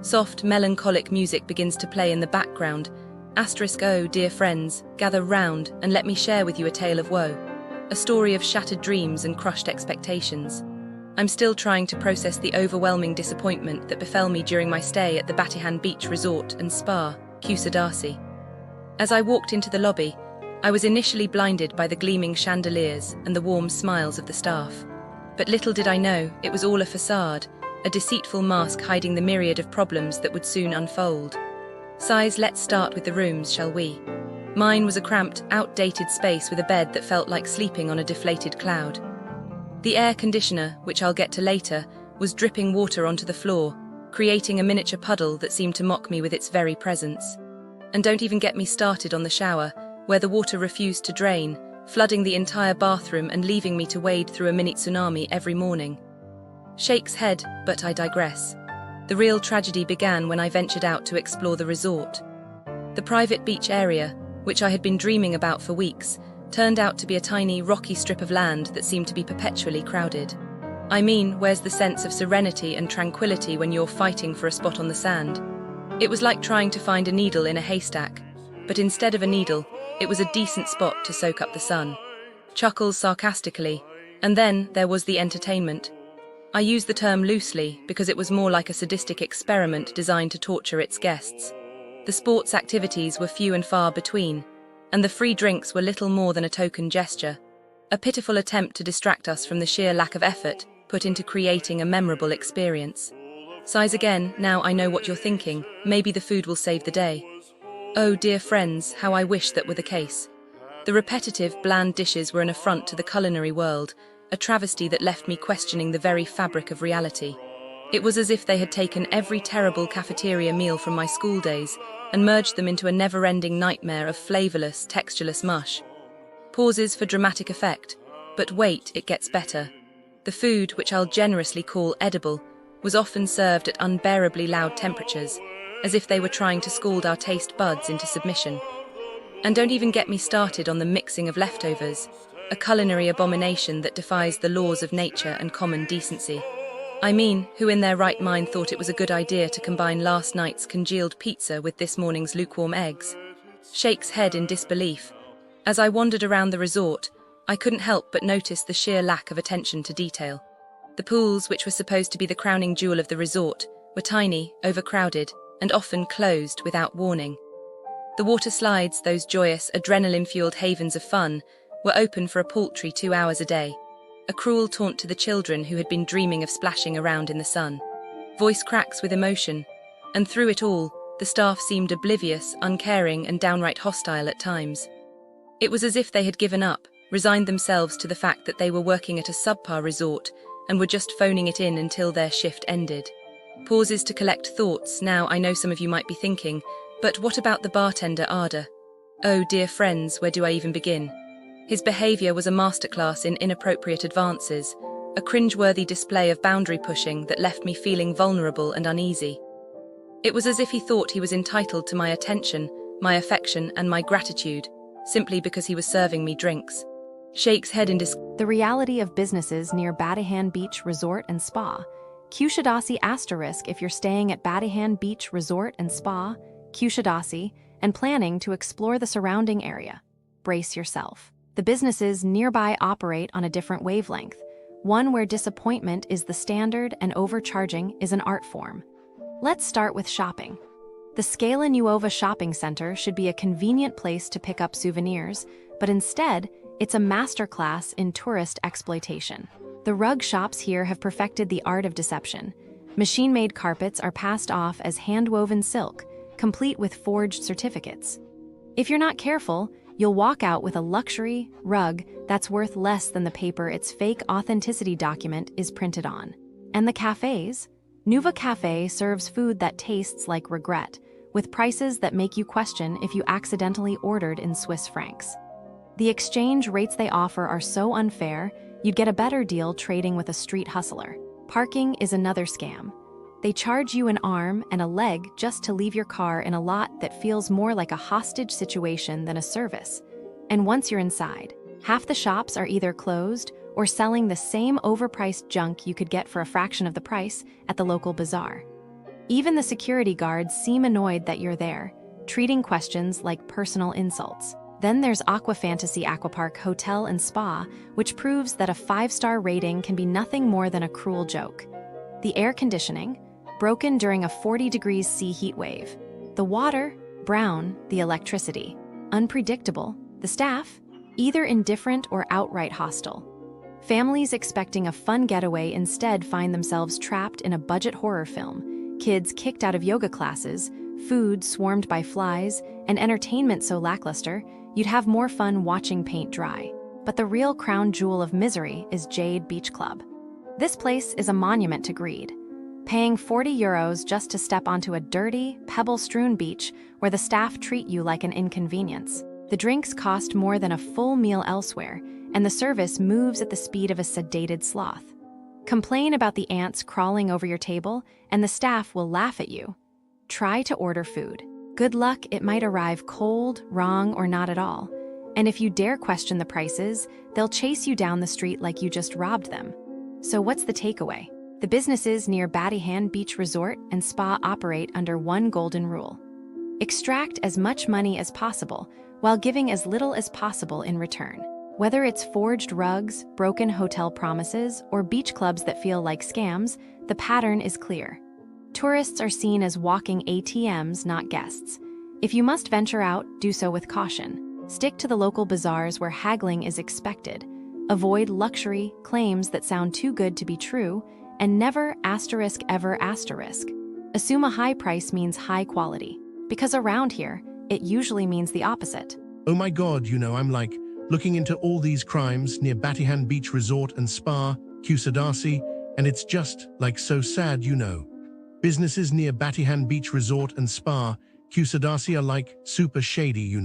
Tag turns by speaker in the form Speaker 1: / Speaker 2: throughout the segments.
Speaker 1: Soft, melancholic music begins to play in the background. Oh, dear friends, gather round and let me share with you a tale of woe. A story of shattered dreams and crushed expectations. I'm still trying to process the overwhelming disappointment that befell me during my stay at the Batihan Beach Resort and Spa, Kusadasi. As I walked into the lobby, I was initially blinded by the gleaming chandeliers and the warm smiles of the staff. But little did I know, it was all a facade, a deceitful mask hiding the myriad of problems that would soon unfold. Let's start with the rooms, shall we? Mine was a cramped, outdated space with a bed that felt like sleeping on a deflated cloud. The air conditioner, which I'll get to later, was dripping water onto the floor, creating a miniature puddle that seemed to mock me with its very presence. And don't even get me started on the shower, where the water refused to drain, flooding the entire bathroom and leaving me to wade through a mini tsunami every morning. Shakes head, but I digress. The real tragedy began when I ventured out to explore the resort. The private beach area, which I had been dreaming about for weeks, turned out to be a tiny, rocky strip of land that seemed to be perpetually crowded. I mean, where's the sense of serenity and tranquility when you're fighting for a spot on the sand? It was like trying to find a needle in a haystack, but instead of a needle, it was a decent spot to soak up the sun. Chuckles sarcastically, and then there was the entertainment. I use the term loosely because it was more like a sadistic experiment designed to torture its guests. The sports activities were few and far between, and the free drinks were little more than a token gesture, a pitiful attempt to distract us from the sheer lack of effort put into creating a memorable experience. Sighs again, now I know what you're thinking, maybe the food will save the day. Oh, dear friends, how I wish that were the case. The repetitive, bland dishes were an affront to the culinary world, a travesty that left me questioning the very fabric of reality. It was as if they had taken every terrible cafeteria meal from my school days and merged them into a never-ending nightmare of flavorless, textureless mush. Pauses for dramatic effect, but wait, it gets better. The food, which I'll generously call edible, was often served at unbearably loud temperatures, as if they were trying to scald our taste buds into submission. And don't even get me started on the mixing of leftovers, a culinary abomination that defies the laws of nature and common decency. I mean, who in their right mind thought it was a good idea to combine last night's congealed pizza with this morning's lukewarm eggs? Shakes head in disbelief. As I wandered around the resort, I couldn't help but notice the sheer lack of attention to detail. The pools, which were supposed to be the crowning jewel of the resort, were tiny, overcrowded, and often closed without warning. The water slides, those joyous, adrenaline-fueled havens of fun, were open for a paltry 2 hours a day, a cruel taunt to the children who had been dreaming of splashing around in the sun. Voice cracks with emotion, and through it all, the staff seemed oblivious, uncaring, and downright hostile at times. It was as if they had given up, resigned themselves to the fact that they were working at a subpar resort and were just phoning it in until their shift ended. Pauses to collect thoughts. Now I know some of you might be thinking, but what about the bartender Ada? Oh, dear friends, where do I even begin? His behavior was a masterclass in inappropriate advances, a cringeworthy display of boundary pushing that left me feeling vulnerable and uneasy. It was as if he thought he was entitled to my attention, my affection, and my gratitude, simply because he was serving me drinks. Shakes head in disgust.
Speaker 2: The reality of businesses near Batihan Beach Resort and Spa. Kusadasi *, if you're staying at Batihan Beach Resort and Spa, Kusadasi, and planning to explore the surrounding area. Brace yourself. The businesses nearby operate on a different wavelength, one where disappointment is the standard and overcharging is an art form. Let's start with shopping. The Scala Nuova shopping center should be a convenient place to pick up souvenirs, but instead, it's a masterclass in tourist exploitation. The rug shops here have perfected the art of deception. Machine-made carpets are passed off as hand-woven silk, complete with forged certificates. If you're not careful, you'll walk out with a luxury rug that's worth less than the paper its fake authenticity document is printed on. And the cafes? Nuva Cafe serves food that tastes like regret, with prices that make you question if you accidentally ordered in Swiss francs. The exchange rates they offer are so unfair, you'd get a better deal trading with a street hustler. Parking is another scam. They charge you an arm and a leg just to leave your car in a lot that feels more like a hostage situation than a service. And once you're inside, half the shops are either closed or selling the same overpriced junk you could get for a fraction of the price at the local bazaar. Even the security guards seem annoyed that you're there, treating questions like personal insults. Then there's Aqua Fantasy Aquapark Hotel and Spa, which proves that a 5-star rating can be nothing more than a cruel joke. The air conditioning, broken during a 40°C heat wave. The water, brown, the electricity. Unpredictable. The staff, either indifferent or outright hostile. Families expecting a fun getaway instead find themselves trapped in a budget horror film. Kids kicked out of yoga classes, food swarmed by flies, and entertainment so lackluster, you'd have more fun watching paint dry. But the real crown jewel of misery is Jade Beach Club. This place is a monument to greed. Paying €40 just to step onto a dirty, pebble-strewn beach where the staff treat you like an inconvenience. The drinks cost more than a full meal elsewhere, and the service moves at the speed of a sedated sloth. Complain about the ants crawling over your table, and the staff will laugh at you. Try to order food. Good luck, it might arrive cold, wrong, or not at all. And if you dare question the prices, they'll chase you down the street like you just robbed them. So what's the takeaway? The businesses near Batihan Beach Resort and Spa operate under one golden rule. Extract as much money as possible while giving as little as possible in return. Whether it's forged rugs, broken hotel promises, or beach clubs that feel like scams, the pattern is clear. Tourists are seen as walking ATMs, not guests. If you must venture out, do so with caution. Stick to the local bazaars where haggling is expected. Avoid luxury claims that sound too good to be true, and never ever assume a high price means high quality. Because around here, it usually means the opposite.
Speaker 3: Oh my God, I'm like looking into all these crimes near Batihan Beach Resort and Spa, Kusadasi, and it's just like so sad, Businesses near Batihan Beach Resort and Spa, Kusadasi are like super shady,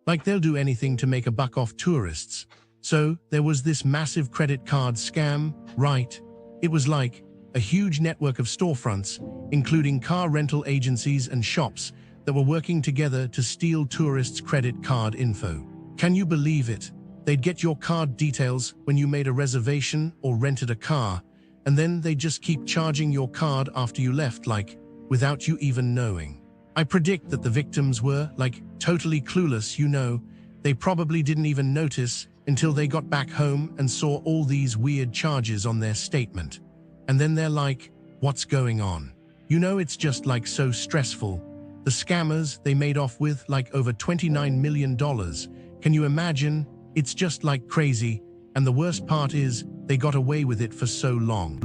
Speaker 3: Like they'll do anything to make a buck off tourists. So there was this massive credit card scam, right? It was like a huge network of storefronts, including car rental agencies and shops that were working together to steal tourists' credit card info. Can you believe it? They'd get your card details when you made a reservation or rented a car, and then they just keep charging your card after you left, like, without you even knowing. I predict that the victims were, like, totally clueless, They probably didn't even notice until they got back home and saw all these weird charges on their statement. And then they're like, what's going on? It's just like so stressful. The scammers, they made off with like over $29 million. Can you imagine? It's just like crazy. And the worst part is, they got away with it for so long.